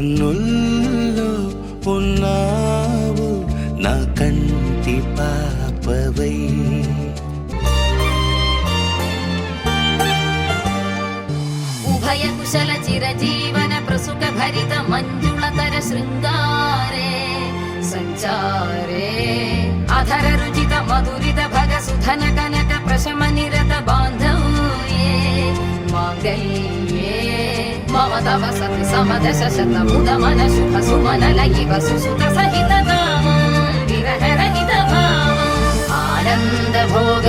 కన్నుల్లో ఉన్నావు నా కంటి పాపవై. ఉభయ కుశల చిరజీవన ప్రసుక భరిత మంజుళతర శృంగారే సంచారే అధర రుచిత మధురిత భగ సుధన కనక ప్రశమ నిరత బాంధవ్యే మాంగళ్యే మమ తవ సతి సమదశ శతముద మన శుభ సుమన లయివ సుసుత సహిత కామం విరహ రహిత భావం ఆనంద భోగ